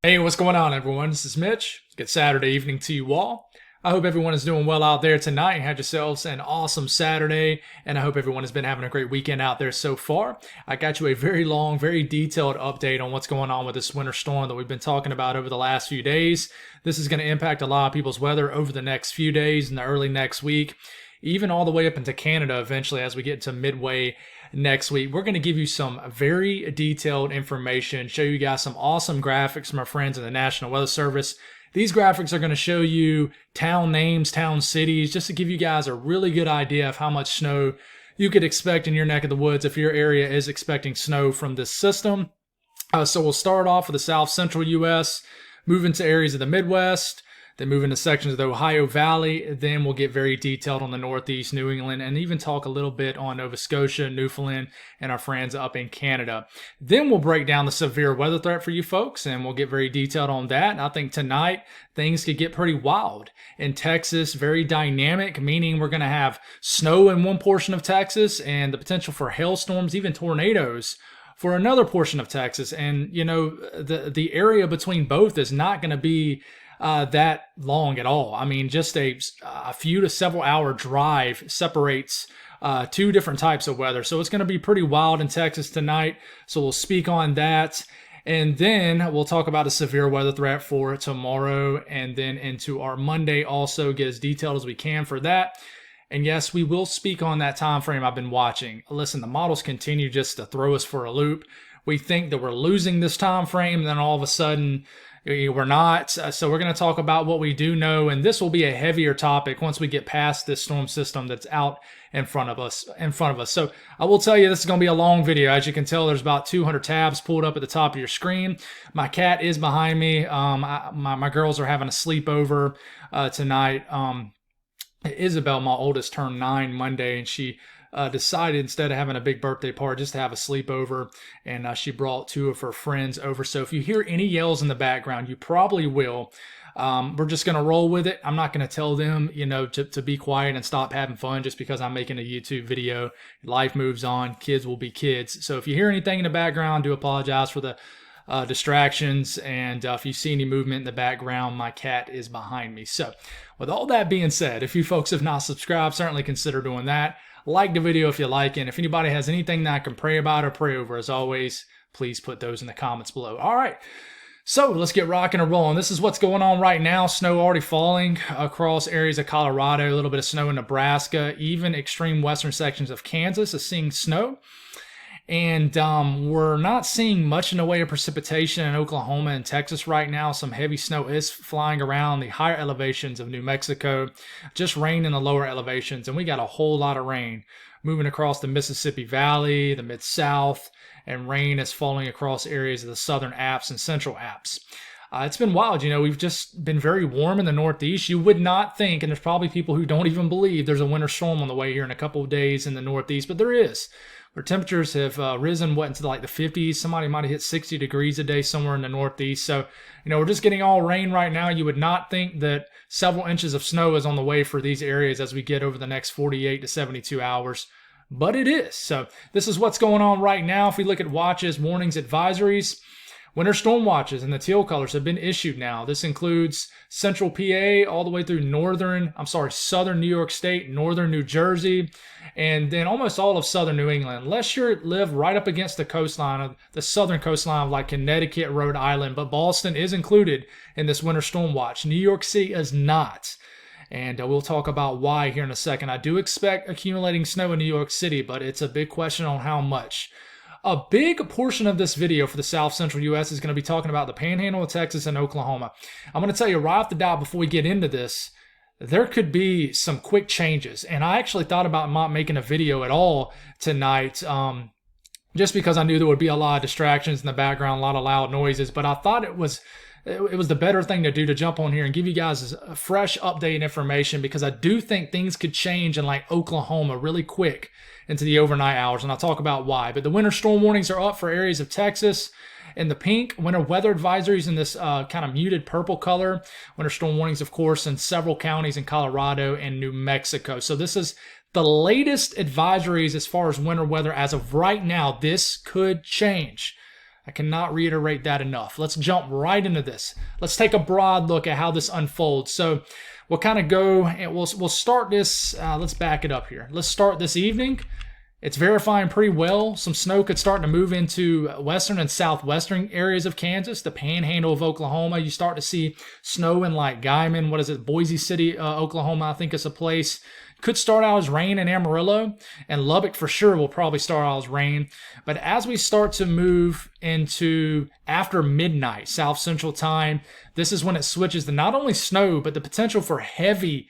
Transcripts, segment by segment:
Hey, what's going on, everyone? This is Mitch. Good Saturday evening to you all. I hope everyone is doing well out there tonight and had yourselves an awesome Saturday, and I hope everyone has been having a great weekend out there so far. I got you a very long, very detailed update on what's going on with this winter storm that we've been talking about over the last few days. This is going to impact a lot of people's weather over the next few days and the early next week, even all the way up into Canada eventually as we get to midway next week. We're going to give you some very detailed information, show you guys some awesome graphics from our friends in the National Weather Service. These graphics are going to show you town names, town cities, just to give you guys a really good idea of how much snow you could expect in your neck of the woods if your area is expecting snow from this system. So we'll start off with the south central U.S., move into areas of the Midwest, then move into sections of the Ohio Valley. Then we'll get very detailed on the Northeast, New England, and even talk a little bit on Nova Scotia, Newfoundland, and our friends up in Canada. Then we'll break down the severe weather threat for you folks, and we'll get very detailed on that. And I think tonight things could get pretty wild. In Texas, very dynamic, meaning we're going to have snow in one portion of Texas and the potential for hailstorms, even tornadoes, for another portion of Texas. And, you know, the area between both is not going to be that long at all. I mean, just a few to several hour drive separates two different types of weather. So it's going to be pretty wild in Texas tonight. So we'll speak on that. And then we'll talk about a severe weather threat for tomorrow, and then into our Monday also, get as detailed as we can for that. And yes, we will speak on that time frame I've been watching. Listen, the models continue just to throw us for a loop. We think that we're losing this time frame, and then all of a sudden we're not. So we're going to talk about what we do know, and this will be a heavier topic once we get past this storm system that's out in front of us. So I will tell you, this is going to be a long video. As you can tell, there's about 200 tabs pulled up at the top of your screen. My cat is behind me. My girls are having a sleepover tonight. Isabel, my oldest, turned 9 Monday, and she decided, instead of having a big birthday party, just to have a sleepover, and she brought 2 of her friends over. So if you hear any yells in the background, you probably will. We're just going to roll with it. I'm not going to tell them, to be quiet and stop having fun just because I'm making a YouTube video. Life moves on. Kids will be kids. So if you hear anything in the background, do apologize for the distractions. And if you see any movement in the background, my cat is behind me. So with all that being said, if you folks have not subscribed, certainly consider doing that. Like the video if you like it. And if anybody has anything that I can pray about or pray over, as always, please put those in the comments below. All right. So let's get rocking and rolling. This is what's going on right now. Snow already falling across areas of Colorado, a little bit of snow in Nebraska, even extreme western sections of Kansas is seeing snow. And we're not seeing much in the way of precipitation in Oklahoma and Texas right now. Some heavy snow is flying around the higher elevations of New Mexico, just rain in the lower elevations. And we got a whole lot of rain moving across the Mississippi Valley, the Mid-South, and rain is falling across areas of the Southern Alps and Central Alps. It's been wild. We've just been very warm in the Northeast. You would not think, and there's probably people who don't even believe there's a winter storm on the way here in a couple of days in the Northeast, but there is. Where temperatures have risen, into like the 50s. Somebody might have hit 60 degrees a day somewhere in the Northeast. So, we're just getting all rain right now. You would not think that several inches of snow is on the way for these areas as we get over the next 48 to 72 hours. But it is. So this is what's going on right now. If we look at watches, warnings, advisories, winter storm watches and the teal colors have been issued now. This includes central PA all the way through southern New York State, northern New Jersey, and then almost all of southern New England. Unless you live right up against the coastline, of the southern coastline of like Connecticut, Rhode Island, but Boston is included in this winter storm watch. New York City is not. And we'll talk about why here in a second. I do expect accumulating snow in New York City, but it's a big question on how much. A big portion of this video for the South Central U.S. is going to be talking about the Panhandle of Texas and Oklahoma. I'm going to tell you right off the bat before we get into this, there could be some quick changes. And I actually thought about not making a video at all tonight, just because I knew there would be a lot of distractions in the background, a lot of loud noises. But I thought it was the better thing to do to jump on here and give you guys a fresh update and information, because I do think things could change in like Oklahoma really quick into the overnight hours, and I'll talk about why. But the winter storm warnings are up for areas of Texas in the pink. Winter weather advisories in this kind of muted purple color. Winter storm warnings, of course, in several counties in Colorado and New Mexico. So this is the latest advisories as far as winter weather as of right now. This could change. I cannot reiterate that enough. Let's jump right into this. Let's take a broad look at how this unfolds. So we'll kind of go and we'll start this. Let's back it up here. Let's start this evening. It's verifying pretty well. Some snow could start to move into western and southwestern areas of Kansas, the panhandle of Oklahoma. You start to see snow in like Guymon, Boise City, Oklahoma, I think is a place. Could start out as rain in Amarillo, and Lubbock for sure will probably start out as rain. But as we start to move into after midnight, South Central Time, this is when it switches to not only snow, but the potential for heavy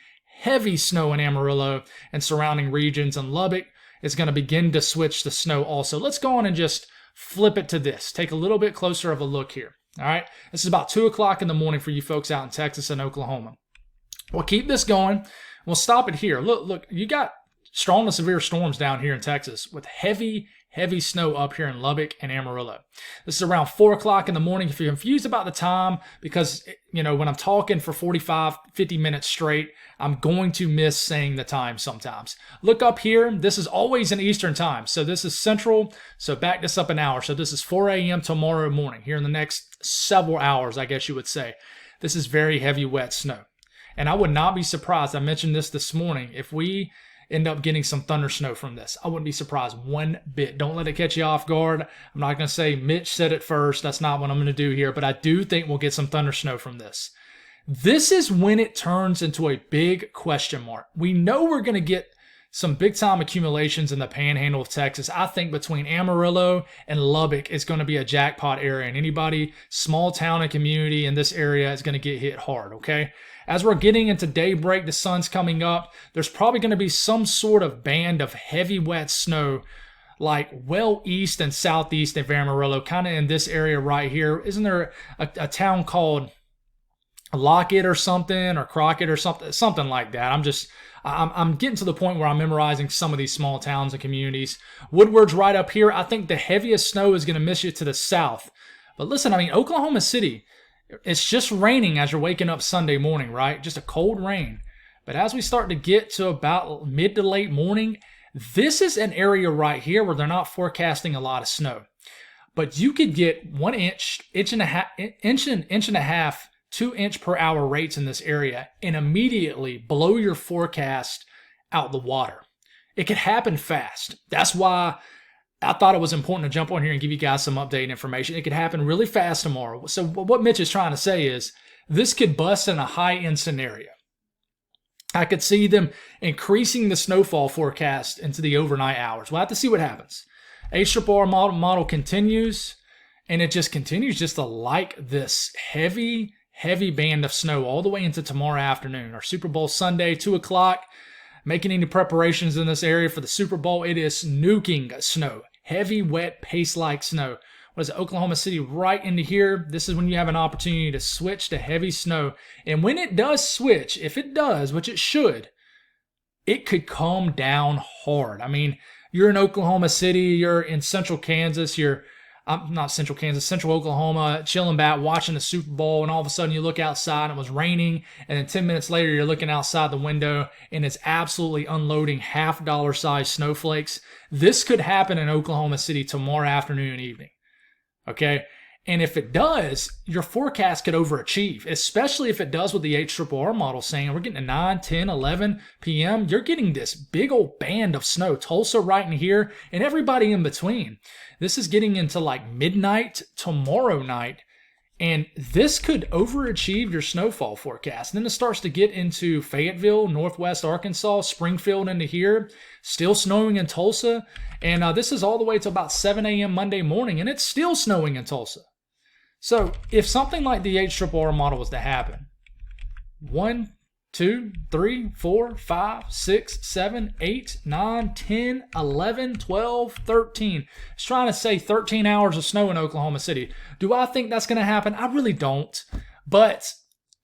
snow in Amarillo and surrounding regions. And Lubbock is going to begin to switch to snow also. Let's go on and just flip it to this. Take a little bit closer of a look here. All right, this is about 2 o'clock in the morning for you folks out in Texas and Oklahoma. We'll keep this going. We'll stop it here. Look, you got strong to severe storms down here in Texas with heavy snow up here in Lubbock and Amarillo. This is around 4 o'clock in the morning. If you're confused about the time, because, when I'm talking for 45, 50 minutes straight, I'm going to miss saying the time sometimes. Look up here. This is always in Eastern time. So this is Central. So back this up an hour. So this is 4 a.m. tomorrow morning, here in the next several hours, I guess you would say. This is very heavy, wet snow. And I would not be surprised, I mentioned this morning, if we end up getting some thunder snow from this. I wouldn't be surprised one bit. Don't let it catch you off guard. I'm not going to say Mitch said it first. That's not what I'm going to do here. But I do think we'll get some thunder snow from this. This is when it turns into a big question mark. We know we're going to get some big-time accumulations in the panhandle of Texas. I think between Amarillo and Lubbock is going to be a jackpot area. And anybody, small town and community in this area is going to get hit hard, okay? As we're getting into daybreak, the sun's coming up, there's probably going to be some sort of band of heavy, wet snow like well east and southeast of Amarillo, kind of in this area right here. Isn't there a town called Lockett or something, or Crockett or something like that? I'm getting to the point where I'm memorizing some of these small towns and communities. Woodward's right up here. I think the heaviest snow is going to miss you to the south. But listen, Oklahoma City, it's just raining as you're waking up Sunday morning, right? Just a cold rain. But as we start to get to about mid to late morning, this is an area right here where they're not forecasting a lot of snow. But you could get 1 inch, inch and a half, 2-inch per hour rates in this area and immediately blow your forecast out the water. It could happen fast. That's why I thought it was important to jump on here and give you guys some updated information. It could happen really fast tomorrow. So what Mitch is trying to say is this could bust in a high-end scenario. I could see them increasing the snowfall forecast into the overnight hours. We'll have to see what happens. HRRR model continues, and it just continues just to like this heavy band of snow all the way into tomorrow afternoon. Our Super Bowl Sunday, 2 o'clock. Making any preparations in this area for the Super Bowl, it is nuking snow. Heavy, wet, paste-like snow. What is it, Oklahoma City right into here? This is when you have an opportunity to switch to heavy snow. And when it does switch, if it does, which it should, it could come down hard. You're in Oklahoma City, you're in central Kansas, Central Oklahoma, chilling back, watching the Super Bowl, and all of a sudden you look outside and it was raining, and then 10 minutes later you're looking outside the window and it's absolutely unloading $half size snowflakes. This could happen in Oklahoma City tomorrow afternoon and evening, okay? And if it does, your forecast could overachieve, especially if it does what the HRRR model is saying. We're getting to 9, 10, 11 p.m. You're getting this big old band of snow. Tulsa right in here and everybody in between. This is getting into like midnight tomorrow night. And this could overachieve your snowfall forecast. And then it starts to get into Fayetteville, Northwest Arkansas, Springfield into here. Still snowing in Tulsa. And this is all the way to about 7 a.m. Monday morning. And it's still snowing in Tulsa. So if something like the HRRR model was to happen, 1, 2, 3, 4, 5, 6, 7, 8, 9, 10, 11, 12, 13. It's trying to say 13 hours of snow in Oklahoma City. Do I think that's going to happen? I really don't. But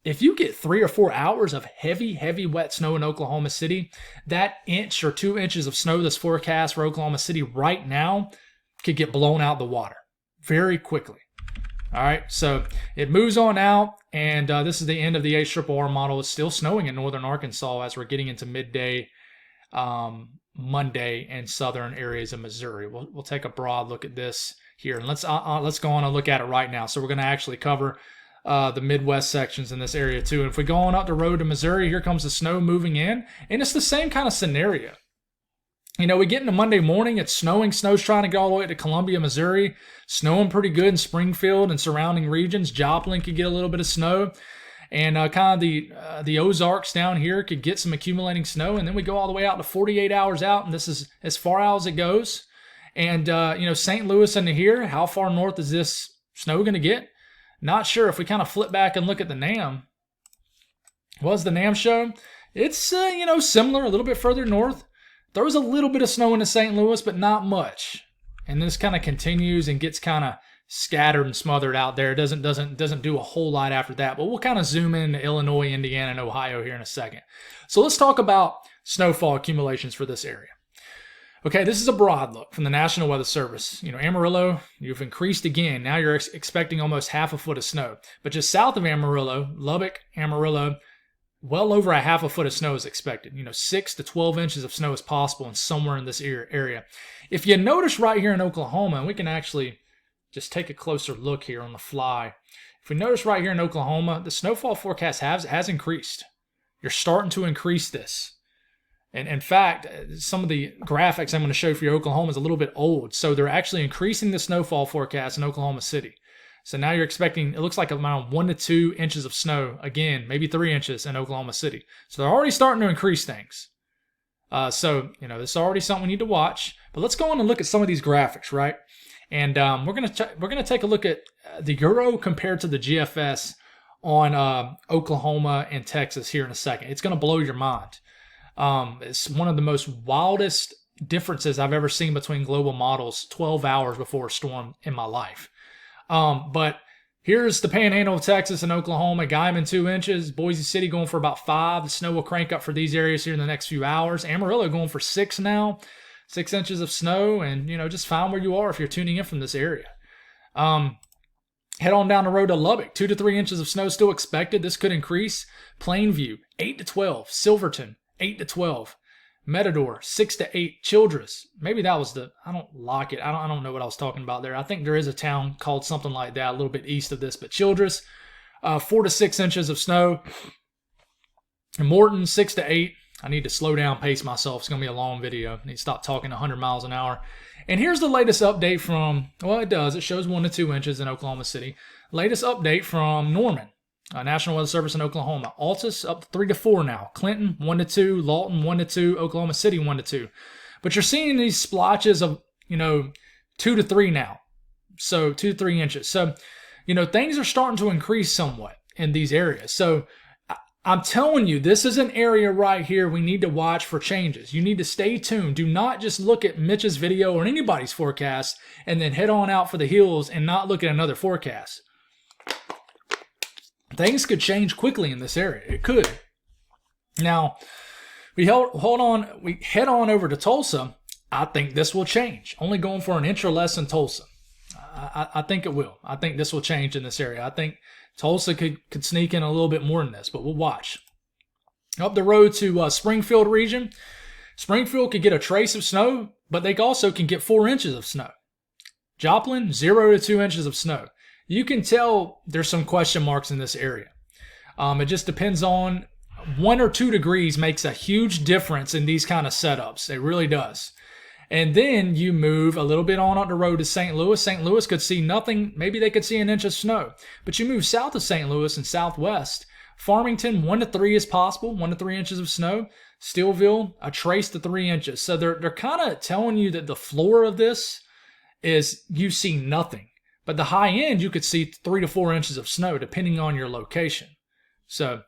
if you get 3 or 4 hours of heavy, wet snow in Oklahoma City, that inch or 2 inches of snow that's forecast for Oklahoma City right now could get blown out the water very quickly. All right, so it moves on out, and this is the end of the HRRR model. It's still snowing in northern Arkansas as we're getting into midday Monday and southern areas of Missouri. We'll take a broad look at this here. And let's go on and look at it right now. So we're going to actually cover the Midwest sections in this area too. And if we go on up the road to Missouri, here comes the snow moving in, and it's the same kind of scenario. You know, we get into Monday morning, it's snowing. Snow's trying to go all the way to Columbia, Missouri. Snowing pretty good in Springfield and surrounding regions. Joplin could get a little bit of snow. And kind of the Ozarks down here could get some accumulating snow. And then we go all the way out to 48 hours out, and this is as far out as it goes. And, you know, St. Louis into here, how far north is this snow going to get? Not sure. If we kind of flip back and look at the NAM, what does the NAM show? It's, you know, similar, a little bit further north. There was a little bit of snow into St. Louis, but not much. And this kind of continues and gets kind of scattered and smothered out there. It doesn't do a whole lot after that. But we'll kind of zoom in to Illinois, Indiana, and Ohio here in a second. So let's talk about snowfall accumulations for this area. Okay, this is a broad look from the National Weather Service. You know, Amarillo, you've increased again. Now you're expecting almost half a foot of snow. But just south of Amarillo, Lubbock, Amarillo, well over a half a foot of snow is expected. You know, 6 to 12 inches of snow is possible in somewhere in this area. If you notice right here in Oklahoma, and we can actually just take a closer look here on the fly. If we notice right here in Oklahoma, the snowfall forecast has increased. You're starting to increase this. And in fact, some of the graphics I'm going to show for you Oklahoma is a little bit old. So they're actually increasing the snowfall forecast in Oklahoma City. So now you're expecting, it looks like around 1 to 2 inches of snow, again, maybe 3 inches in Oklahoma City. So they're already starting to increase things. So, you know, this is already something we need to watch. But let's go on and look at some of these graphics, right? And we're gonna take a look at the Euro compared to the GFS on Oklahoma and Texas here in a second. It's going to blow your mind. It's one of the most wildest differences I've ever seen between global models 12 hours before a storm in my life. But here's the Panhandle of Texas and Oklahoma, Guymon 2 inches, Boise City going for about 5. The snow will crank up for these areas here in the next few hours. Amarillo going for 6 now, 6 inches of snow, and, you know, just find where you are if you're tuning in from this area. Head on down the road to Lubbock, 2 to 3 inches of snow still expected. This could increase. Plainview, 8 to 12. Silverton, 8 to 12. Matador, 6 to 8. Childress, maybe that was I don't like it. I don't know what I was talking about there. I think there is a town called something like that a little bit east of this, but Childress, 4 to 6 inches of snow. And Morton, 6 to 8. I need to slow down, pace myself. It's going to be a long video. I need to stop talking 100 miles an hour. And here's the latest update from, well, it does. It shows 1 to 2 inches in Oklahoma City. Latest update from Norman, National Weather Service in Oklahoma. Altus up to 3 to 4 now. Clinton, 1 to 2. Lawton, 1 to 2. Oklahoma City, 1 to 2. But you're seeing these splotches of, 2 to 3 now. So 2 to 3 inches. So, things are starting to increase somewhat in these areas. So I'm telling you, this is an area right here we need to watch for changes. You need to stay tuned. Do not just look at Mitch's video or anybody's forecast and then head on out for the hills and not look at another forecast. Things could change quickly in this area. It could. Now, we head on over to Tulsa. I think this will change. Only going for an inch or less in Tulsa. I think it will. I think this will change in this area. I think Tulsa could sneak in a little bit more than this, but we'll watch. Up the road to Springfield region. Springfield could get a trace of snow, but they also can get 4 inches of snow. Joplin, 0 to 2 inches of snow. You can tell there's some question marks in this area. It just depends on 1 or 2 degrees makes a huge difference in these kind of setups. It really does. And then you move a little bit on up the road to St. Louis. St. Louis could see nothing. Maybe they could see an inch of snow. But you move south of St. Louis and southwest. Farmington, 1 to 3 is possible. 1 to 3 inches of snow. Steelville, a trace to 3 inches. So they're kind of telling you that the floor of this is you see nothing. But the high end, you could see 3 to 4 inches of snow depending on your location. So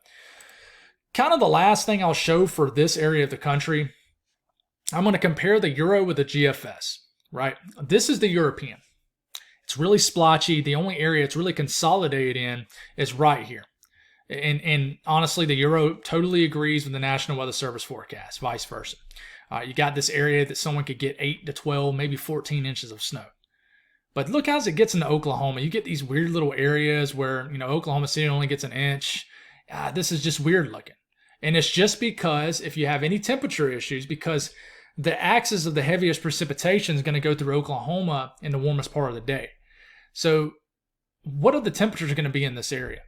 kind of the last thing I'll show for this area of the country, I'm going to compare the Euro with the GFS, right? This is the European. It's really splotchy. The only area it's really consolidated in is right here. And honestly, the Euro totally agrees with the National Weather Service forecast, vice versa. You got this area that someone could get 8 to 12, maybe 14 inches of snow. But look how it gets into Oklahoma. You get these weird little areas where, Oklahoma City only gets an inch. This is just weird looking. And it's just because if you have any temperature issues, because the axis of the heaviest precipitation is going to go through Oklahoma in the warmest part of the day. So what are the temperatures going to be in this area?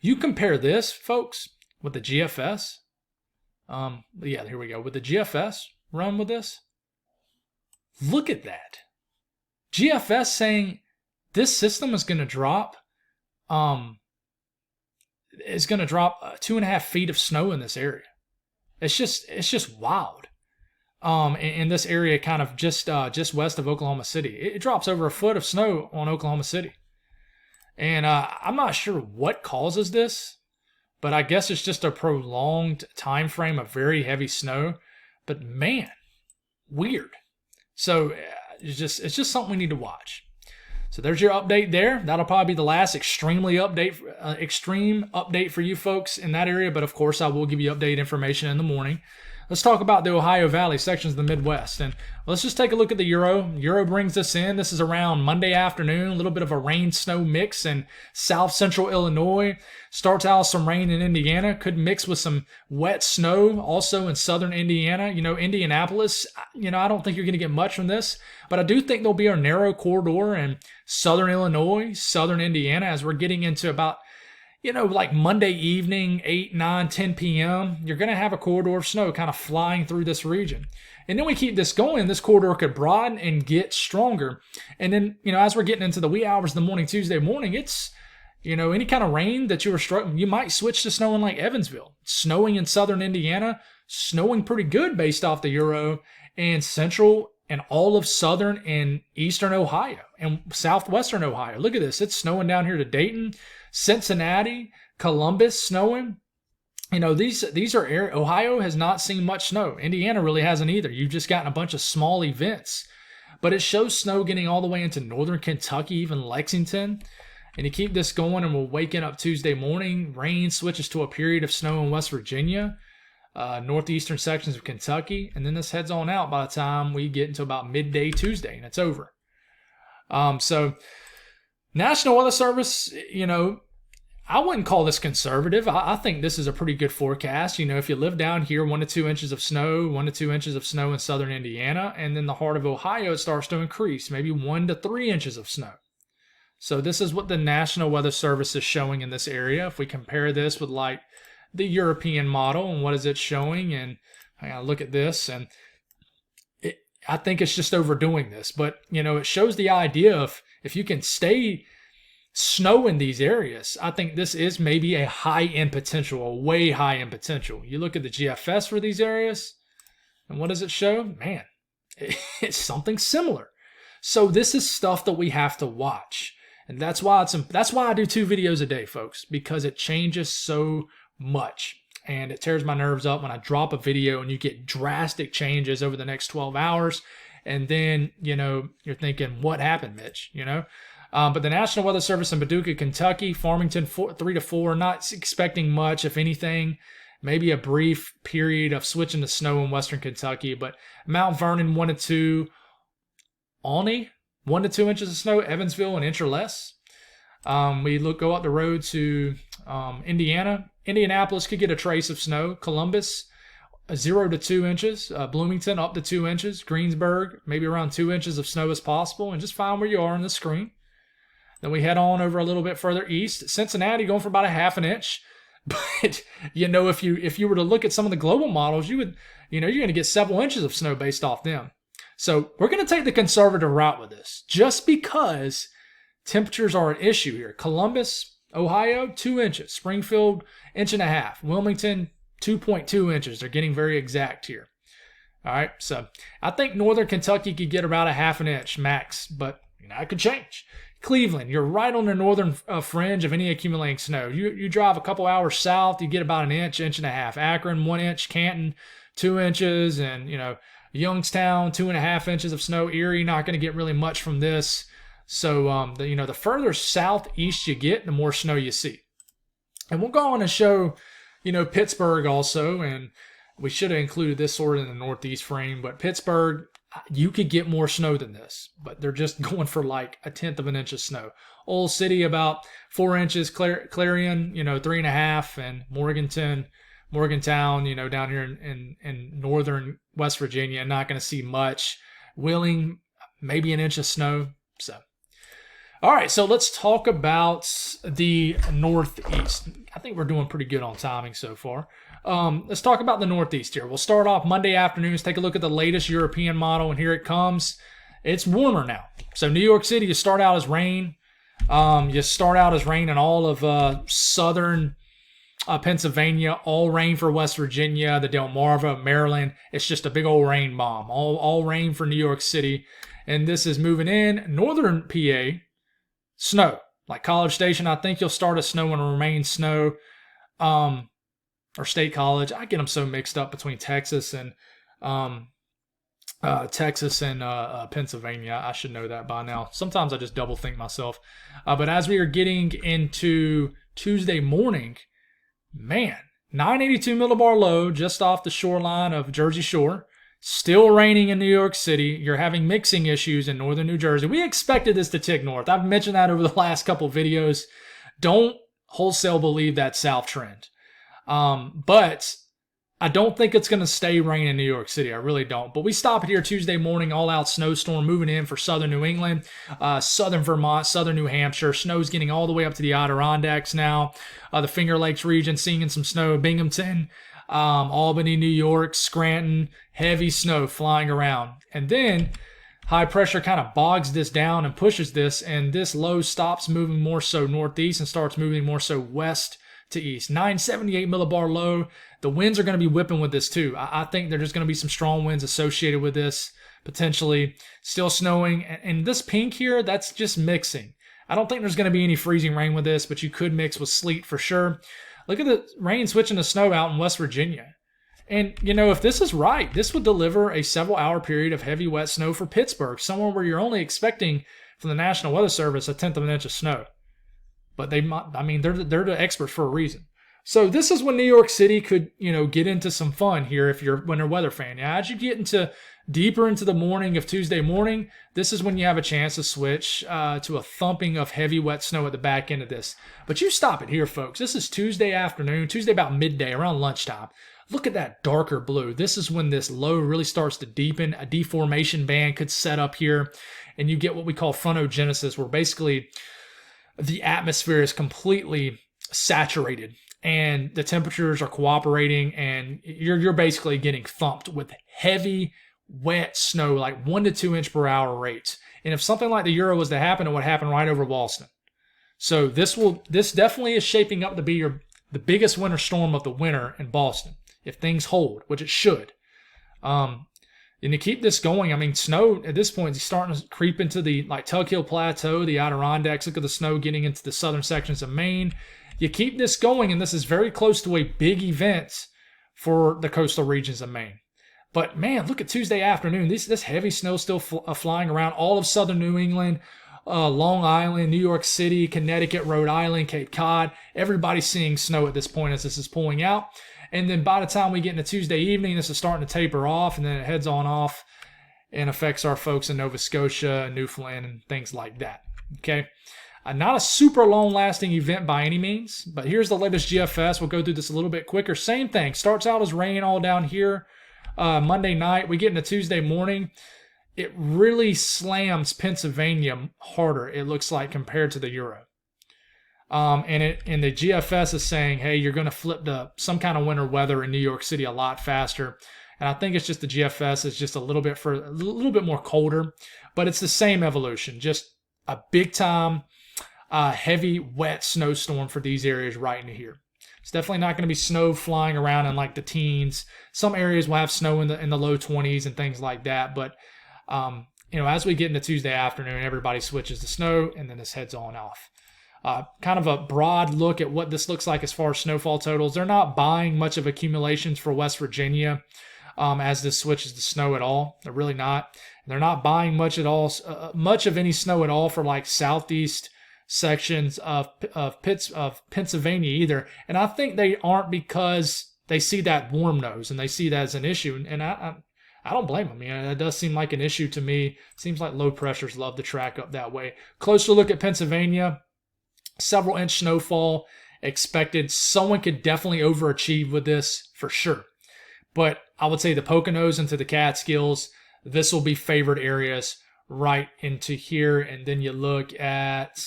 You compare this, folks, with the GFS. Yeah, here we go. With the GFS run with this, look at that. GFS saying this system is going to drop, 2.5 feet of snow in this area. It's just wild. In this area, kind of just west of Oklahoma City, it drops over a foot of snow on Oklahoma City. And I'm not sure what causes this, but I guess it's just a prolonged time frame of very heavy snow. But man, weird. So it's just something we need to watch. So there's your update there. That'll probably be the last extreme update for you folks in that area. But of course, I will give you update information in the morning. Let's talk about the Ohio Valley sections of the Midwest. And let's just take a look at the Euro. Euro brings us in. This is around Monday afternoon, a little bit of a rain-snow mix in south central Illinois. Starts out with some rain in Indiana. Could mix with some wet snow also in southern Indiana. Indianapolis, I don't think you're going to get much from this. But I do think there'll be a narrow corridor in southern Illinois, southern Indiana, as we're getting into about like Monday evening, 8, 9, 10 p.m., you're going to have a corridor of snow kind of flying through this region. And then we keep this going, this corridor could broaden and get stronger. And then, as we're getting into the wee hours of the morning, Tuesday morning, it's, any kind of rain that you were struggling, you might switch to snowing like Evansville. Snowing in southern Indiana, snowing pretty good based off the Euro, and central and all of southern and eastern Ohio and southwestern Ohio. Look at this. It's snowing down here to Dayton, Cincinnati, Columbus, snowing. These are areas. Ohio has not seen much snow. Indiana really hasn't either. You've just gotten a bunch of small events. But it shows snow getting all the way into northern Kentucky, even Lexington. And you keep this going, and we're waking up Tuesday morning. Rain switches to a period of snow in West Virginia, northeastern sections of Kentucky. And then this heads on out by the time we get into about midday Tuesday, and it's over. So National Weather Service, I wouldn't call this conservative. I think this is a pretty good forecast. If you live down here, 1 to 2 inches of snow, 1 to 2 inches of snow in southern Indiana, and then the heart of Ohio, it starts to increase, maybe 1 to 3 inches of snow. So this is what the National Weather Service is showing in this area. If we compare this with like the European model and what is it showing, and I look at this, and I think it's just overdoing this. But, it shows the idea of if you can stay snow in these areas, I think this is maybe a high-end potential, a way high-end potential. You look at the GFS for these areas, and what does it show? Man, it's something similar. So this is stuff that we have to watch. And that's why I do 2 videos a day, folks, because it changes so much. And it tears my nerves up when I drop a video and you get drastic changes over the next 12 hours. And then, you're thinking, what happened, Mitch? But the National Weather Service in Paducah, Kentucky, Farmington, 3 to 4, not expecting much, if anything. Maybe a brief period of switching to snow in western Kentucky. But Mount Vernon, 1 to 2. Olney, 1 to 2 inches of snow. Evansville, an inch or less. Go up the road to Indiana. Indianapolis could get a trace of snow. Columbus, 0 to 2 inches. Bloomington, up to 2 inches. Greensburg, maybe around 2 inches of snow as possible. And just find where you are on the screen. Then we head on over a little bit further east. Cincinnati going for about a half an inch. But, if you were to look at some of the global models, you're going to get several inches of snow based off them. So we're going to take the conservative route with this, just because temperatures are an issue here. Columbus, Ohio, 2 inches. Springfield, 1.5 inches. Wilmington, 2.2 inches. They're getting very exact here. All right, so I think northern Kentucky could get about a half an inch max, but it could change. Cleveland, you're right on the northern fringe of any accumulating snow. You drive a couple hours south, you get about an inch, 1.5 inches. Akron, 1 inch. Canton, 2 inches. And, Youngstown, 2.5 inches of snow. Erie, not going to get really much from this. So, the further southeast you get, the more snow you see. And we'll go on and show, Pittsburgh also. And we should have included this sort of in the northeast frame. But Pittsburgh, you could get more snow than this. But they're just going for like 1/10 of an inch of snow. Old City, about 4 inches. Clarion, 3.5. And Morgantown, down here in northern West Virginia, not going to see much. Wheeling, maybe an inch of snow. So, all right, so let's talk about the Northeast. I think we're doing pretty good on timing so far. Let's talk about the Northeast here. We'll start off Monday afternoons, take a look at the latest European model, and here it comes. It's warmer now. So New York City, you start out as rain. You start out as rain in all of southern Pennsylvania, all rain for West Virginia, the Delmarva, Maryland. It's just a big old rain bomb. All rain for New York City. And this is moving in. Northern PA, snow. Like College Station, I think you'll start as snow and remain snow. Or State College. I get them so mixed up between Texas and Pennsylvania. I should know that by now. Sometimes I just double think myself. But as we are getting into Tuesday morning, man, 982 millibar low just off the shoreline of Jersey Shore. Still raining in New York City. You're having mixing issues in northern New Jersey. We expected this to tick north. I've mentioned that over the last couple videos. Don't wholesale believe that south trend. But I don't think it's going to stay rain in New York City. I really don't. But we stop it here Tuesday morning, all-out snowstorm moving in for southern New England, southern Vermont, southern New Hampshire. Snow's getting all the way up to the Adirondacks now. The Finger Lakes region seeing some snow. Binghamton, Albany, New York, Scranton, heavy snow flying around. And then high pressure kind of bogs this down and pushes this, and this low stops moving more so northeast and starts moving more so west to east. 978 millibar low. The winds are going to be whipping with this too. I think there's going to be some strong winds associated with this, potentially. Still snowing. And this pink here, that's just mixing. I don't think there's going to be any freezing rain with this, but you could mix with sleet for sure. Look at the rain switching to snow out in West Virginia. And, you know, if this is right, this would deliver a several-hour period of heavy wet snow for Pittsburgh, somewhere where you're only expecting from the National Weather Service 1/10 of an inch of snow. But they're the experts for a reason. So this is when New York City could, get into some fun here if you're a winter weather fan. Now, as you get deeper into the morning of Tuesday morning, this is when you have a chance to switch to a thumping of heavy wet snow at the back end of this. But you stop it here, folks. This is Tuesday afternoon, Tuesday about midday, around lunchtime. Look at that darker blue. This is when this low really starts to deepen. A deformation band could set up here, and you get what we call frontogenesis, where basically the atmosphere is completely saturated and the temperatures are cooperating, and you're basically getting thumped with heavy, wet snow, like 1 to 2 inch per hour rates. And if something like the Euro was to happen, it would happen right over Boston. So this definitely is shaping up to be the biggest winter storm of the winter in Boston, if things hold, which it should. And to keep this going, I mean, snow at this point is starting to creep into the Tug Hill Plateau, the Adirondacks. Look at the snow getting into the southern sections of Maine. You keep this going, and this is very close to a big event for the coastal regions of Maine. But man, look at Tuesday afternoon. This heavy snow still flying around all of southern New England, Long Island, New York City, Connecticut, Rhode Island, Cape Cod. Everybody's seeing snow at this point as this is pulling out. And then by the time we get into Tuesday evening, this is starting to taper off, and then it heads on off and affects our folks in Nova Scotia, Newfoundland, and things like that. Okay? Not a super long-lasting event by any means, but here's the latest GFS. We'll go through this a little bit quicker. Same thing. Starts out as rain all down here Monday night. We get into Tuesday morning. It really slams Pennsylvania harder, it looks like, compared to the Euro. And the GFS is saying, hey, you're going to flip to some kind of winter weather in New York City a lot faster. And I think it's just the GFS is just a little bit more colder, but it's the same evolution. Just a big time, heavy, wet snowstorm for these areas right in here. It's definitely not going to be snow flying around in like the teens. Some areas will have snow in the low 20s and things like that. But as we get into Tuesday afternoon, everybody switches to snow, and then this heads on off. Kind of a broad look at what this looks like as far as snowfall totals. They're not buying much of accumulations for West Virginia as this switches to snow at all. They're really not. They're not buying much at all, much of any snow at all for like southeast sections of Pennsylvania either. And I think they aren't because they see that warm nose and they see that as an issue. And I don't blame them. It does seem like an issue to me. Seems like low pressures love to track up that way. Closer look at Pennsylvania. Several inch snowfall expected. Someone could definitely overachieve with this for sure. But I would say the Poconos into the Catskills, this will be favored areas right into here. And then you look at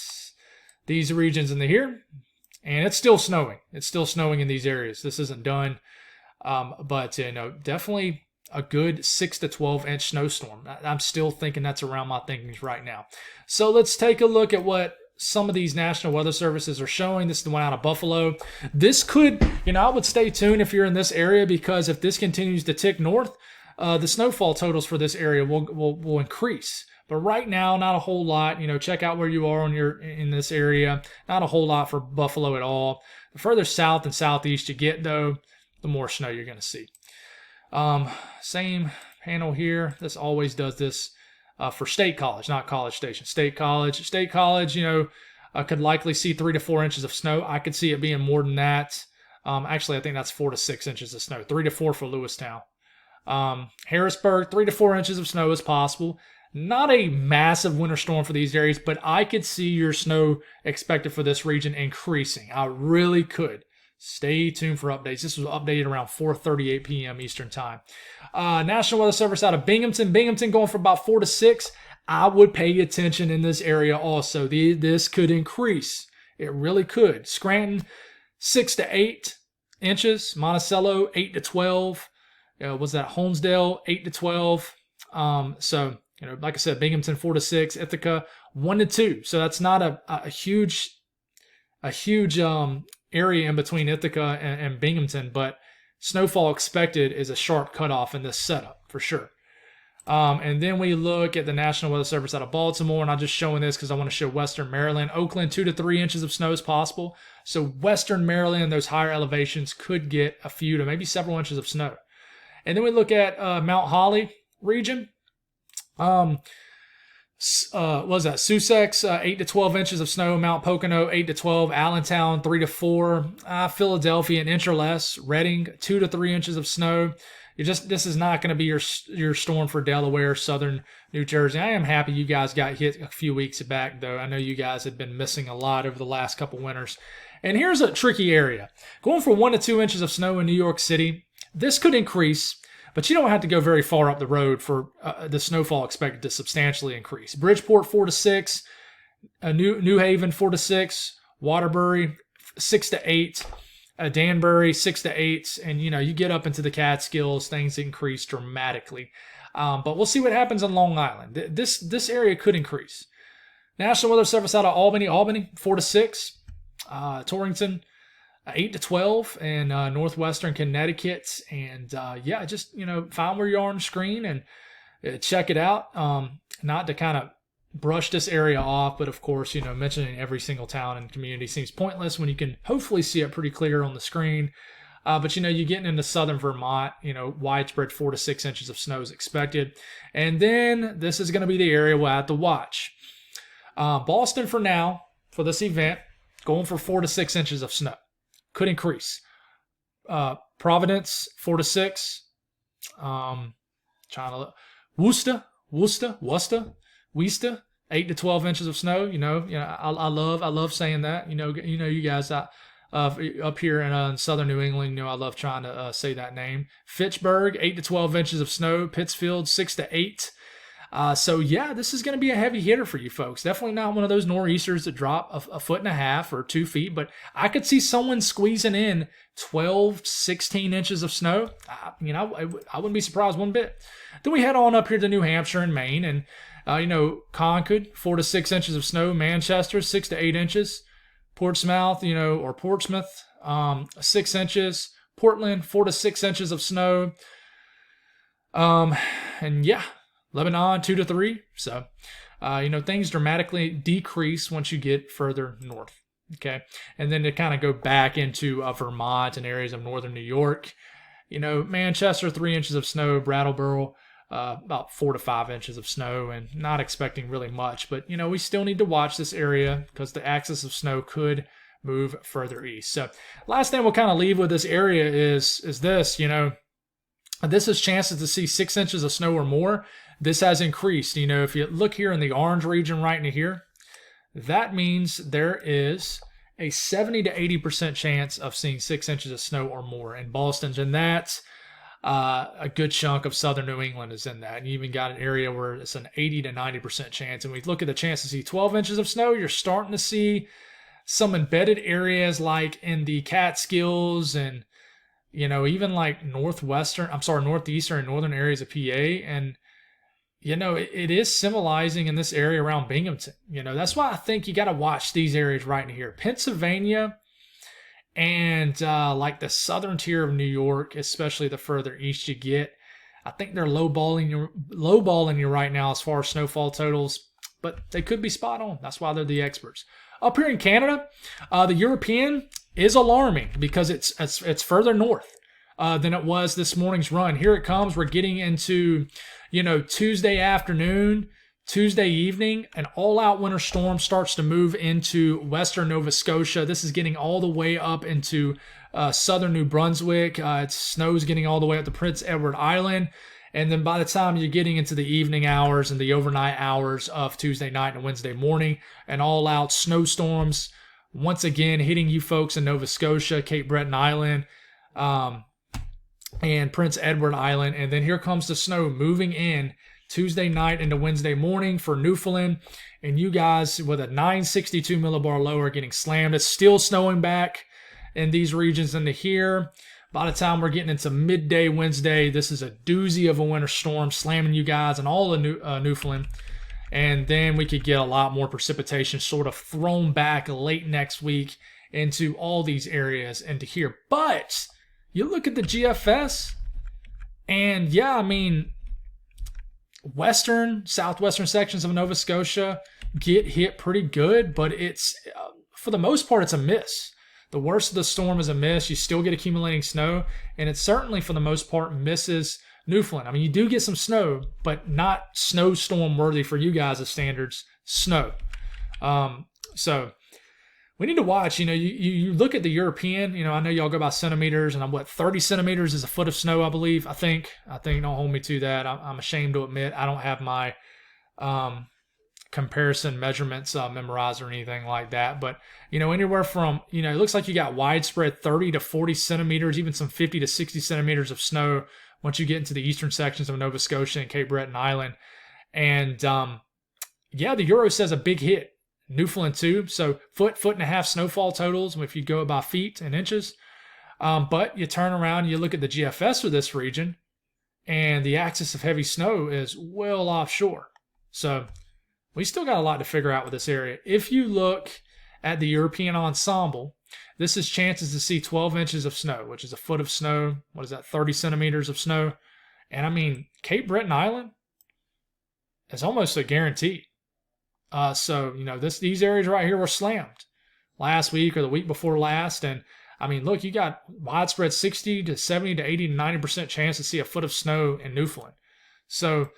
these regions in here, and it's still snowing. It's still snowing in these areas. This isn't done. But definitely a good 6 to 12 inch snowstorm. I'm still thinking that's around my thinkings right now. So let's take a look at what some of these national weather services are showing. This is the one out of Buffalo. This could, I would stay tuned if you're in this area, because if this continues to tick north, the snowfall totals for this area will increase. But right now, not a whole lot. Check out where you are in this area. Not a whole lot for Buffalo at all. The further south and southeast you get, though, the more snow you're going to see. Same panel here. This always does this for State College, not College Station. State College, could likely see 3 to 4 inches of snow. I could see it being more than that. Actually, I think that's 4 to 6 inches of snow. 3 to 4 for Lewistown. Harrisburg, 3 to 4 inches of snow is possible. Not a massive winter storm for these areas, but I could see your snow expected for this region increasing. I really could. Stay tuned for updates. This was updated around 4:38 p.m. Eastern Time. National Weather Service out of Binghamton. Binghamton going for about 4 to 6. I would pay attention in this area also. This could increase. It really could. Scranton, 6 to 8 inches. Monticello, 8 to 12. Was that Holmesdale, 8 to 12? Like I said, Binghamton 4 to 6. Ithaca 1 to 2. So that's not a huge area in between Ithaca and Binghamton, but snowfall expected is a sharp cutoff in this setup for sure. And then we look at the National Weather Service out of Baltimore, and I'm just showing this because I want to show Western Maryland. Oakland, 2 to 3 inches of snow is possible. So Western Maryland, those higher elevations, could get a few to maybe several inches of snow. And then we look at Mount Holly region. Sussex, 8 to 12 inches of snow. Mount Pocono, 8 to 12. Allentown, 3 to 4. Philadelphia, an inch or less. Reading, 2 to 3 inches of snow. This is not going to be your storm for Delaware, southern New Jersey. I am happy you guys got hit a few weeks back, though. I know you guys had been missing a lot over the last couple winters. And here's a tricky area. Going for 1 to 2 inches of snow in New York City. This could increase, but you don't have to go very far up the road for the snowfall expected to substantially increase. Bridgeport, 4 to 6. New Haven, 4 to 6. Waterbury, 6 to 8. Danbury, 6 to 8. And, you get up into the Catskills, things increase dramatically. But we'll see what happens on Long Island. This area could increase. National Weather Service out of Albany, 4 to 6. Torrington, 8 to 12, and northwestern Connecticut. And just find where you are on the screen and check it out. Not to kind of brush this area off, but of course, mentioning every single town and community seems pointless when you can hopefully see it pretty clear on the screen. But you're getting into southern Vermont, widespread 4 to 6 inches of snow is expected. And then this is going to be the area we'll have to watch. Boston for now, for this event, going for 4 to 6 inches of snow. Could increase. Providence, 4 to 6. Worcester, 8 to 12 inches of snow. I love saying that. You guys up here in southern New England, I love trying to say that name. Fitchburg, 8 to 12 inches of snow. Pittsfield, 6 to 8. This is going to be a heavy hitter for you folks. Definitely not one of those nor'easters that drop a foot and a half or 2 feet, but I could see someone squeezing in 12, 16 inches of snow. I wouldn't be surprised one bit. Then we head on up here to New Hampshire and Maine, and Concord, 4 to 6 inches of snow. Manchester, 6 to 8 inches. Portsmouth, or Portsmouth, 6 inches. Portland, 4 to 6 inches of snow. Lebanon, 2 to 3. So, things dramatically decrease once you get further north. Okay. And then to kind of go back into Vermont and areas of northern New York, Manchester, 3 inches of snow. Brattleboro, about 4 to 5 inches of snow, and not expecting really much. But, we still need to watch this area because the axis of snow could move further east. So, last thing we'll kind of leave with this area is this, this is chances to see 6 inches of snow or more. This has increased. If you look here in the orange region right in here, that means there is a 70 to 80% chance of seeing 6 inches of snow or more in Boston. And that's, a good chunk of southern New England is in that. And you even got an area where it's an 80 to 90% chance. And we look at the chance to see 12 inches of snow, you're starting to see some embedded areas like in the Catskills and, even like northeastern and northern areas of PA. And, it is symbolizing in this area around Binghamton. That's why I think you got to watch these areas right in here. Pennsylvania and like the southern tier of New York, especially the further east you get. I think they're lowballing you right now as far as snowfall totals, but they could be spot on. That's why they're the experts. Up here in Canada, the European is alarming because it's further north than it was this morning's run. Here it comes. We're getting into, Tuesday afternoon, Tuesday evening, an all-out winter storm starts to move into western Nova Scotia. This is getting all the way up into southern New Brunswick. It snows getting all the way up to Prince Edward Island. And then by the time you're getting into the evening hours and the overnight hours of Tuesday night and Wednesday morning, an all-out snowstorms once again hitting you folks in Nova Scotia, Cape Breton Island, and Prince Edward Island. And then here comes the snow moving in Tuesday night into Wednesday morning for Newfoundland. And you guys with a 962 millibar low are getting slammed. It's still snowing back in these regions into here. By the time we're getting into midday Wednesday, this is a doozy of a winter storm slamming you guys and all of Newfoundland. And then we could get a lot more precipitation sort of thrown back late next week into all these areas into here. But you look at the GFS, and southwestern sections of Nova Scotia get hit pretty good, but it's, for the most part, it's a miss. The worst of the storm is a miss. You still get accumulating snow, and it certainly, for the most part, misses Newfoundland. I mean, you do get some snow, but not snowstorm worthy for you guys' standards snow. So we need to watch. You look at the European. I know y'all go by centimeters, and 30 centimeters is a foot of snow, I believe. I think. Don't hold me to that. I'm ashamed to admit I don't have my comparison measurements memorized or anything like that, but anywhere from it looks like you got widespread 30 to 40 centimeters, even some 50 to 60 centimeters of snow once you get into the eastern sections of Nova Scotia and Cape Breton Island. And the Euro says a big hit. Newfoundland too, so foot and a half snowfall totals if you go by feet and inches. But you turn around and you look at the GFS for this region, and the axis of heavy snow is well offshore. So we still got a lot to figure out with this area. If you look at the European ensemble, this is chances to see 12 inches of snow, which is a foot of snow. What is that, 30 centimeters of snow? And Cape Breton Island is almost a guarantee. So these areas right here were slammed last week or the week before last. And look, you got widespread 60 to 70 to 80 to 90% chance to see a foot of snow in Newfoundland. So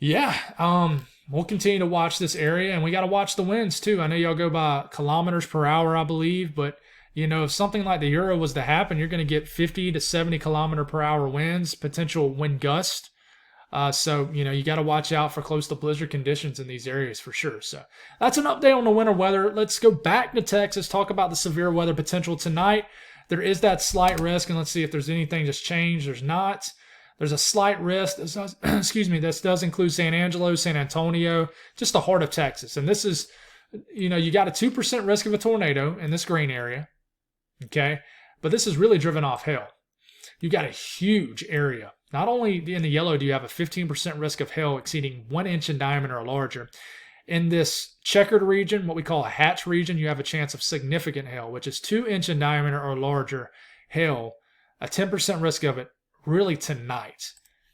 we'll continue to watch this area, and we got to watch the winds too. I know y'all go by kilometers per hour, I believe, but if something like the Euro was to happen, you're going to get 50 to 70 kilometer per hour winds, potential wind gust. So you got to watch out for close to blizzard conditions in these areas for sure. So that's an update on the winter weather. Let's go back to Texas, talk about the severe weather potential tonight. There is that slight risk, and let's see if there's anything that's changed. There's not. There's a slight risk. This does include San Angelo, San Antonio, just the heart of Texas. And this is, you got a 2% risk of a tornado in this green area, okay? But this is really driven off hail. You got a huge area. Not only in the yellow do you have a 15% risk of hail exceeding 1 inch in diameter or larger. In this checkered region, what we call a hatch region, you have a chance of significant hail, which is 2 inch in diameter or larger hail, a 10% risk of it really tonight.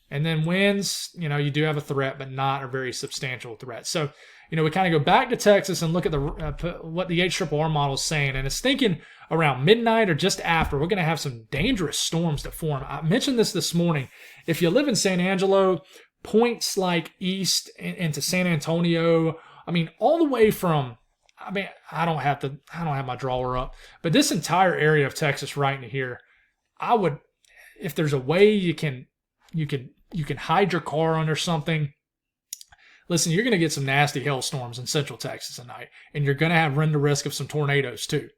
And then winds, you do have a threat, but not a very substantial threat. So, we kind of go back to Texas and look at what the HRRR model is saying. And it's thinking around midnight or just after, we're going to have some dangerous storms that form. I mentioned this morning. If you live in San Angelo, points like east into San Antonio, all the way from, I don't have my drawer up, but this entire area of Texas right in here, if there's a way you can hide your car under something, listen, you're going to get some nasty hailstorms in central Texas tonight, and you're going to run the risk of some tornadoes too.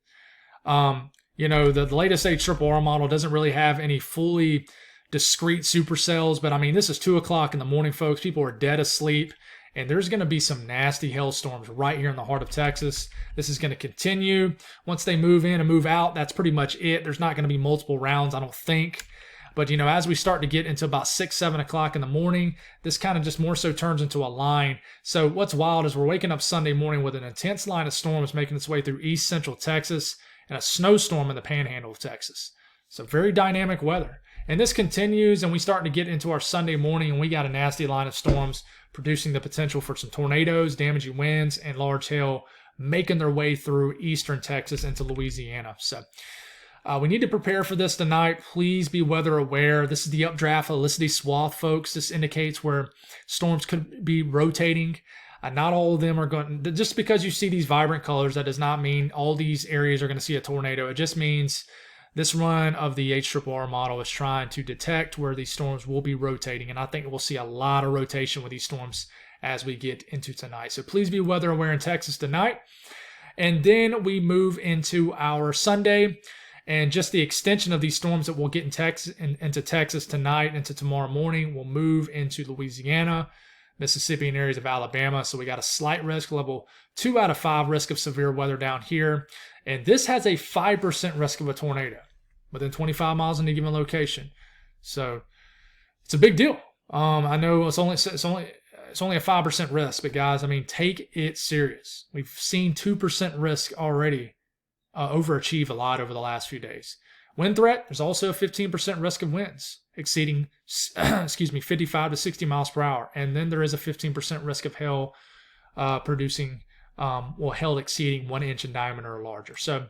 The latest HRRR model doesn't really have any fully, discrete supercells. But I mean, this is 2 o'clock in the morning, folks. People are dead asleep. And there's going to be some nasty hailstorms right here in the heart of Texas. This is going to continue. Once they move in and move out, that's pretty much it. There's not going to be multiple rounds, I don't think. But, as we start to get into about 6, 7 o'clock in the morning, this kind of just more so turns into a line. So what's wild is we're waking up Sunday morning with an intense line of storms making its way through east central Texas and a snowstorm in the panhandle of Texas. So very dynamic weather. And this continues, and we start to get into our Sunday morning, and we got a nasty line of storms producing the potential for some tornadoes, damaging winds, and large hail making their way through eastern Texas into Louisiana. So we need to prepare for this tonight. Please be weather aware. This is the updraft helicity swath, folks. This indicates where storms could be rotating. Not all of them are going. Just because you see these vibrant colors, that does not mean all these areas are going to see a tornado. It just means this run of the HRRR model is trying to detect where these storms will be rotating, and I think we'll see a lot of rotation with these storms as we get into tonight. So please be weather aware in Texas tonight. And then we move into our Sunday. And just the extension of these storms that we'll get into Texas tonight, into tomorrow morning, will move into Louisiana, Mississippi, and areas of Alabama. So we got a slight risk, level 2 out of 5 risk of severe weather down here. And this has a 5% risk of a tornado within 25 miles in a given location. So it's a big deal. I know it's only a 5% risk, but guys, I mean, take it serious. We've seen 2% risk already overachieve a lot over the last few days. Wind threat, there's also a 15% risk of winds exceeding 55 to 60 miles per hour. And then there is a 15% risk of hail hail exceeding 1 inch in diameter or larger. So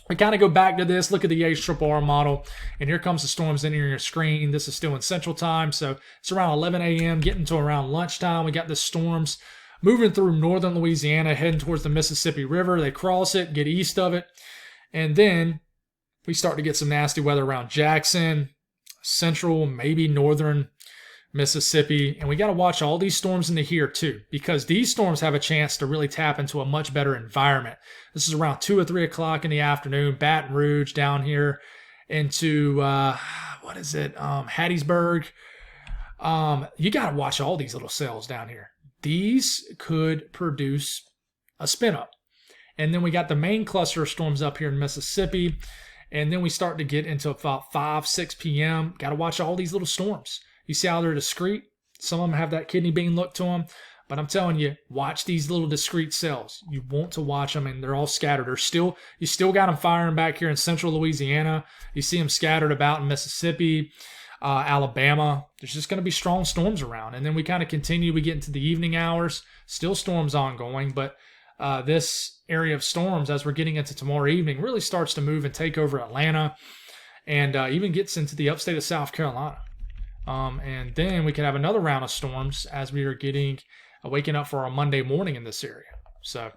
we kind of go back to this, look at the HRRR model, and here comes the storms in your screen. This is still in Central Time, so it's around 11 a.m., getting to around lunchtime. We got the storms moving through northern Louisiana, heading towards the Mississippi River. They cross it, get east of it, and then we start to get some nasty weather around Jackson, central, maybe northern Mississippi. And we got to watch all these storms into here too, because these storms have a chance to really tap into a much better environment. This is around 2 or 3 o'clock in the afternoon, Baton Rouge down here into, Hattiesburg. You got to watch all these little cells down here. These could produce a spin up. And then we got the main cluster of storms up here in Mississippi. And then we start to get into about 5, 6 p.m. Got to watch all these little storms. You see how they're discrete? Some of them have that kidney bean look to them. But I'm telling you, watch these little discrete cells. You want to watch them, and they're all scattered. You still got them firing back here in central Louisiana. You see them scattered about in Mississippi. Alabama. There's just going to be strong storms around. And then we kind of continue. We get into the evening hours. Still storms ongoing. But this area of storms, as we're getting into tomorrow evening, really starts to move and take over Atlanta and even gets into the upstate of South Carolina. And then we could have another round of storms as we are waking up for our Monday morning in this area. So,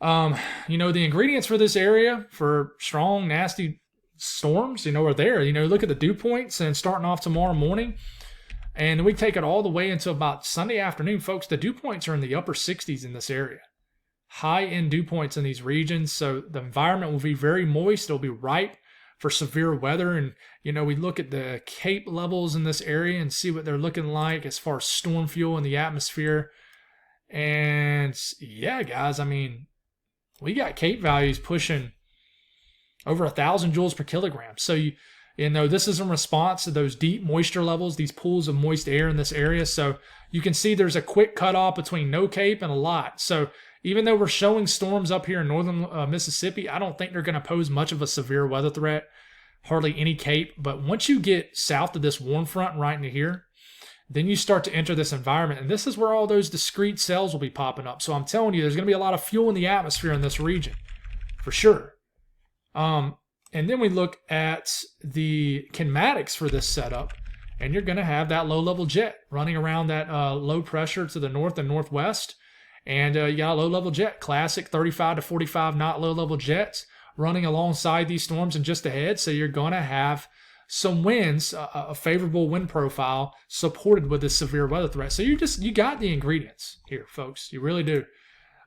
the ingredients for this area for strong, nasty storms, are there. Look at the dew points and starting off tomorrow morning. And we take it all the way into about Sunday afternoon, folks. The dew points are in the upper 60s in this area. High-end dew points in these regions. So the environment will be very moist. It'll be ripe for severe weather. And, we look at the CAPE levels in this area and see what they're looking like as far as storm fuel in the atmosphere. And, yeah, guys, I mean, we got CAPE values pushing over 1,000 joules per kilogram. So, this is in response to those deep moisture levels, these pools of moist air in this area. So you can see there's a quick cutoff between no CAPE and a lot. So even though we're showing storms up here in northern Mississippi, I don't think they're going to pose much of a severe weather threat, hardly any CAPE. But once you get south of this warm front right into here, then you start to enter this environment. And this is where all those discrete cells will be popping up. So I'm telling you, there's going to be a lot of fuel in the atmosphere in this region, for sure. And then we look at the kinematics for this setup, and you're going to have that low-level jet running around that low pressure to the north and northwest. And you got a low-level jet, classic 35 to 45 knot low-level jets running alongside these storms and just ahead. So you're going to have some winds, a favorable wind profile supported with this severe weather threat. So you got the ingredients here, folks. You really do.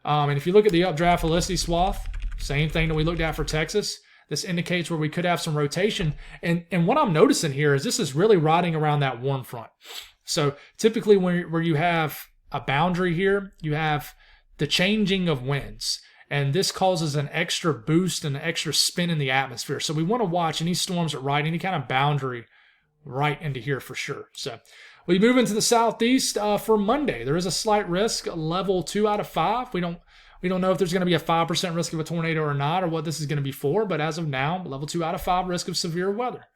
And if you look at the updraft helicity swath, same thing that we looked at for Texas, This indicates where we could have some rotation. And what I'm noticing here is this is really riding around that warm front. So typically where you have a boundary here, you have the changing of winds. And this causes an extra boost and an extra spin in the atmosphere. So we want to watch any storms that ride any kind of boundary right into here for sure. So we move into the southeast for Monday. There is a slight risk, level 2 out of 5. We don't know if there's going to be a 5% risk of a tornado or not, or what this is going to be for. But as of now, level 2 out of 5 risk of severe weather.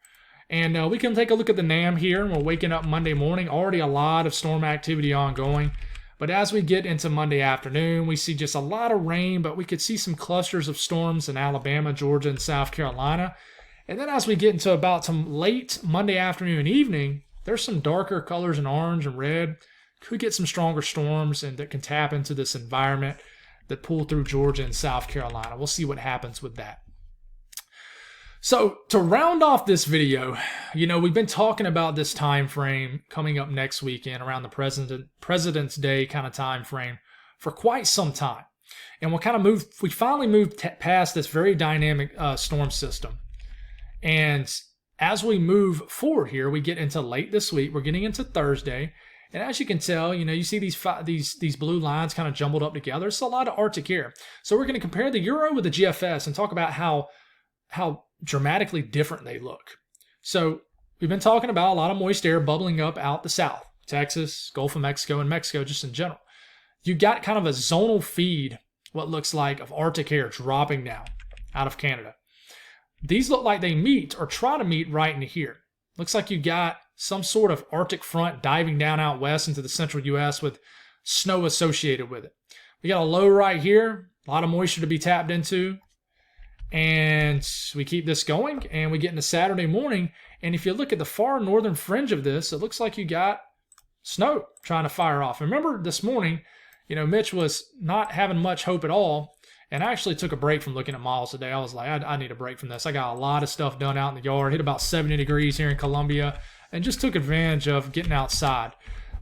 And we can take a look at the NAM here. And we're waking up Monday morning. Already a lot of storm activity ongoing. But as we get into Monday afternoon, we see just a lot of rain, but we could see some clusters of storms in Alabama, Georgia, and South Carolina. And then as we get into about some late Monday afternoon and evening, there's some darker colors in orange and red. Could get some stronger storms and that can tap into this environment that pull through Georgia and South Carolina. We'll see what happens with that. So to round off this video, we've been talking about this time frame coming up next weekend around the President's Day kind of time frame for quite some time. And we finally moved past this very dynamic storm system. And as we move forward here, we get into late this week. We're getting into Thursday. And as you can tell, you see these blue lines kind of jumbled up together. It's a lot of Arctic air. So we're going to compare the Euro with the GFS and talk about how dramatically different they look. So we've been talking about a lot of moist air bubbling up out the south, Texas, Gulf of Mexico, and Mexico just in general. You got kind of a zonal feed, what looks like, of Arctic air dropping down out of Canada. These look like they meet or try to meet right into here. Looks like you got some sort of Arctic front diving down out west into the central U.S. with snow associated with it. We got a low right here, a lot of moisture to be tapped into. And we keep this going, and we get into Saturday morning. And if you look at the far northern fringe of this, it looks like you got snow trying to fire off. And remember this morning, Mitch was not having much hope at all. And I actually took a break from looking at models today. I was like, I need a break from this. I got a lot of stuff done out in the yard. Hit about 70 degrees here in Columbia and just took advantage of getting outside.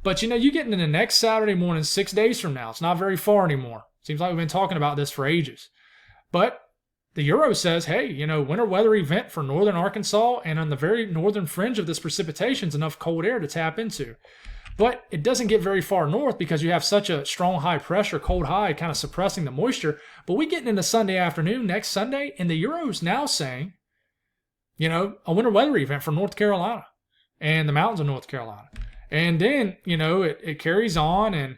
But, you get into the next Saturday morning, 6 days from now. It's not very far anymore. Seems like we've been talking about this for ages. But the Euro says, hey, winter weather event for northern Arkansas, and on the very northern fringe of this precipitation is enough cold air to tap into. But it doesn't get very far north because you have such a strong high pressure, cold high, kind of suppressing the moisture. But we get into Sunday afternoon, next Sunday, and the Euro's now saying, a winter weather event for North Carolina and the mountains of North Carolina. And then, it carries on, and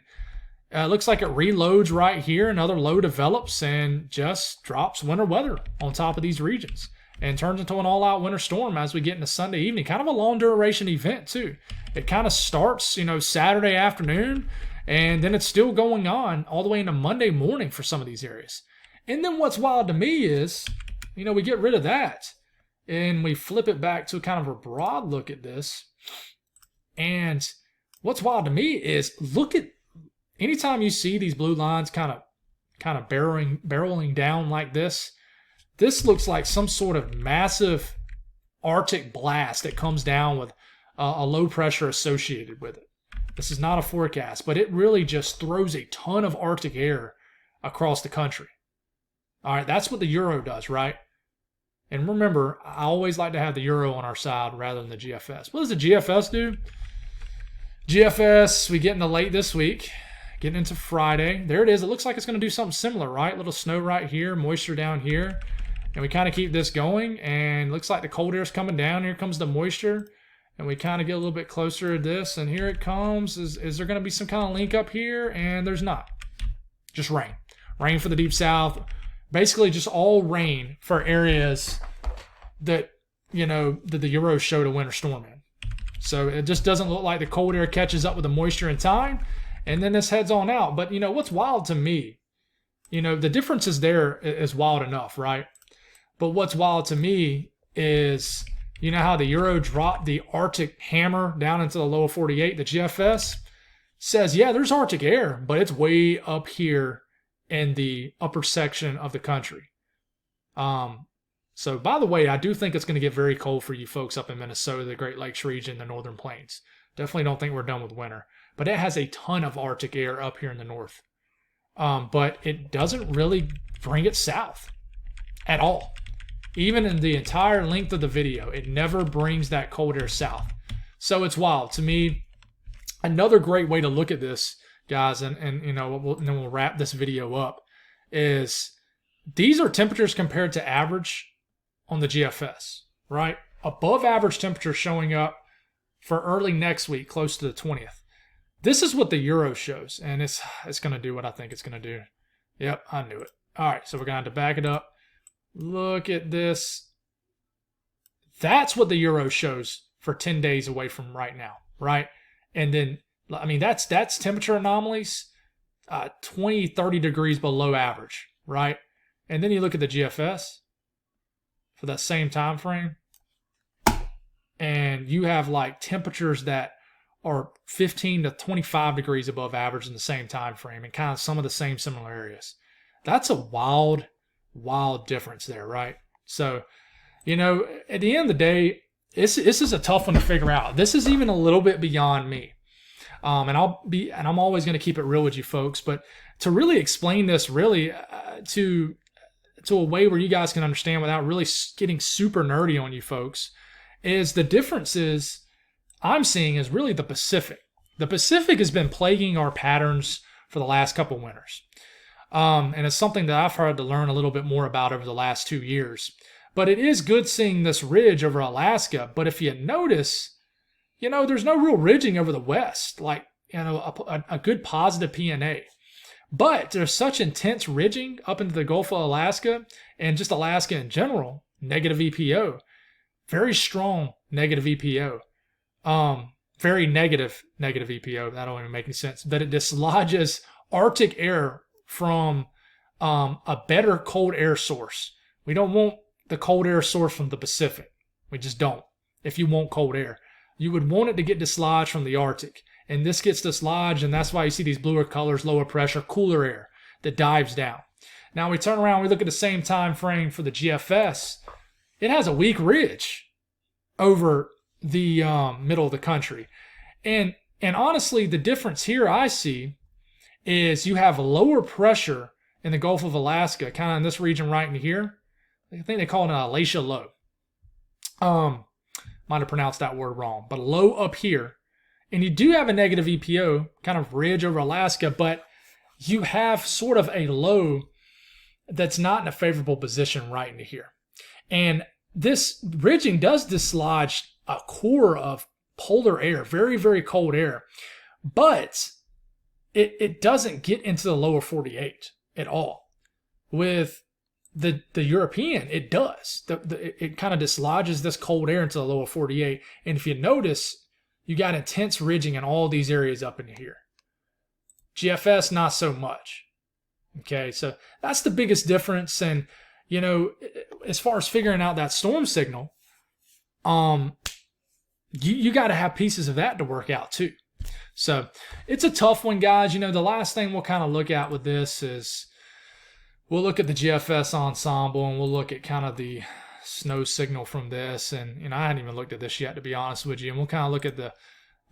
it looks like it reloads right here. Another low develops and just drops winter weather on top of these regions and turns into an all-out winter storm as we get into Sunday evening. Kind of a long duration event, too. It kind of starts, Saturday afternoon, and then it's still going on all the way into Monday morning for some of these areas. And then what's wild to me is, we get rid of that, and we flip it back to kind of a broad look at this. And what's wild to me is, look at, anytime you see these blue lines kind of barreling down like this, this looks like some sort of massive Arctic blast that comes down with a low pressure associated with it. This is not a forecast, but it really just throws a ton of Arctic air across the country. All right, that's what the Euro does, right? And remember, I always like to have the Euro on our side rather than the GFS. What does the GFS do? GFS, we get into late this week. Getting into Friday. There it is. It looks like it's going to do something similar, right? Little snow right here, moisture down here. And we kind of keep this going, and looks like the cold air is coming down. Here comes the moisture, and we kind of get a little bit closer to this, and here it comes. Is there going to be some kind of link up here? And there's not. Just rain. Rain for the deep south. Basically just all rain for areas that, that the Euro showed a winter storm in. So it just doesn't look like the cold air catches up with the moisture in time. And then this heads on out. But, what's wild to me, the differences there is wild enough, right? But what's wild to me is, how the Euro dropped the Arctic hammer down into the lower 48? The GFS says, yeah, there's Arctic air, but it's way up here in the upper section of the country. So, by the way, I do think it's going to get very cold for you folks up in Minnesota, the Great Lakes region, the Northern Plains. Definitely don't think we're done with winter. But it has a ton of Arctic air up here in the north. But it doesn't really bring it south at all. Even in the entire length of the video, it never brings that cold air south. So it's wild. To me, another great way to look at this, guys, and then we'll wrap this video up, is these are temperatures compared to average on the GFS, right? Above average temperatures showing up for early next week, close to the 20th. This is what the Euro shows, and it's going to do what I think it's going to do. Yep, I knew it. All right, so we're going to have to back it up. Look at this. That's what the Euro shows for 10 days away from right now, right? And then, I mean, that's temperature anomalies, 20, 30 degrees below average, right? And then you look at the GFS for that same time frame, and you have like temperatures that are 15 to 25 degrees above average in the same time frame, and kind of some of the same similar areas. That's a wild difference there, right? So, at the end of the day, this is a tough one to figure out. This is even a little bit beyond me. And I'm always going to keep it real with you folks, but to really explain this really to a way where you guys can understand without really getting super nerdy on you folks, is the differences I'm seeing is really the Pacific. The Pacific has been plaguing our patterns for the last couple winters. And it's something that I've had to learn a little bit more about over the last 2 years. But it is good seeing this ridge over Alaska. But if you notice, there's no real ridging over the west, like, a good positive PNA. But there's such intense ridging up into the Gulf of Alaska and just Alaska in general, negative EPO. Very strong negative EPO. Very negative EPO. That don't even make any sense. That it dislodges Arctic air from a better cold air source. We don't want the cold air source from the Pacific. We just don't. If you want cold air, you would want it to get dislodged from the Arctic. And this gets dislodged, and that's why you see these bluer colors, lower pressure, cooler air that dives down. Now we turn around, we look at the same time frame for the GFS. It has a weak ridge over the middle of the country. And honestly, the difference here I see is you have lower pressure in the Gulf of Alaska, kind of in this region right in here. I think they call it an Alatia low. Might have pronounced that word wrong, but a low up here. And you do have a negative EPO, kind of ridge over Alaska, but you have sort of a low that's not in a favorable position right into here. And this ridging does dislodge a core of polar air, very, very cold air, but it doesn't get into the lower 48 at all. With the European, it does. It kind of dislodges this cold air into the lower 48. And if you notice, you got intense ridging in all these areas up in here. GFS, not so much. Okay, so that's the biggest difference. And, as far as figuring out that storm signal, you got to have pieces of that to work out too. So it's a tough one, guys. The last thing we'll kind of look at with this is we'll look at the GFS ensemble, and we'll look at kind of the snow signal from this. And I hadn't even looked at this yet, to be honest with you. And we'll kind of look at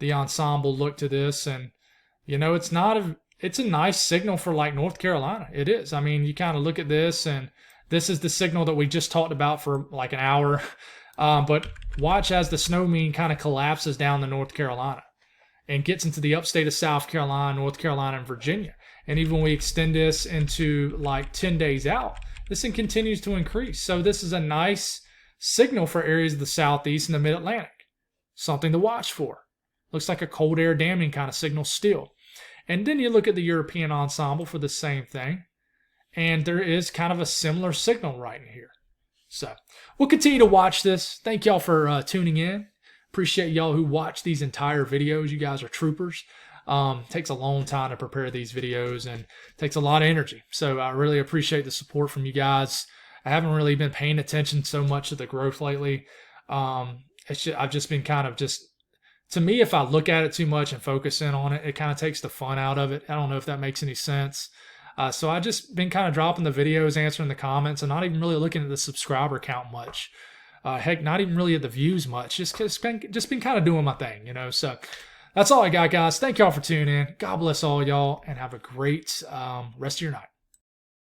the ensemble look to this. And, it's a nice signal for like North Carolina. It is. I mean, you kind of look at this, and this is the signal that we just talked about for like an hour. But watch as the snow mean kind of collapses down to North Carolina and gets into the upstate of South Carolina, North Carolina, and Virginia. And even when we extend this into like 10 days out, this thing continues to increase. So this is a nice signal for areas of the southeast and the mid-Atlantic. Something to watch for. Looks like a cold air damming kind of signal still. And then you look at the European ensemble for the same thing. And there is kind of a similar signal right in here. So we'll continue to watch this. Thank y'all for tuning in. Appreciate y'all who watch these entire videos. You guys are troopers. Takes a long time to prepare these videos and takes a lot of energy. So I really appreciate the support from you guys. I haven't really been paying attention so much to the growth lately. I've just been kind of to me, if I look at it too much and focus in on it, it kind of takes the fun out of it. I don't know if that makes any sense. So I've just been kind of dropping the videos, answering the comments, and not even really looking at the subscriber count much. Heck, not even really at the views much. Just been kind of doing my thing, So that's all I got, guys. Thank y'all for tuning in. God bless all y'all, and have a great rest of your night.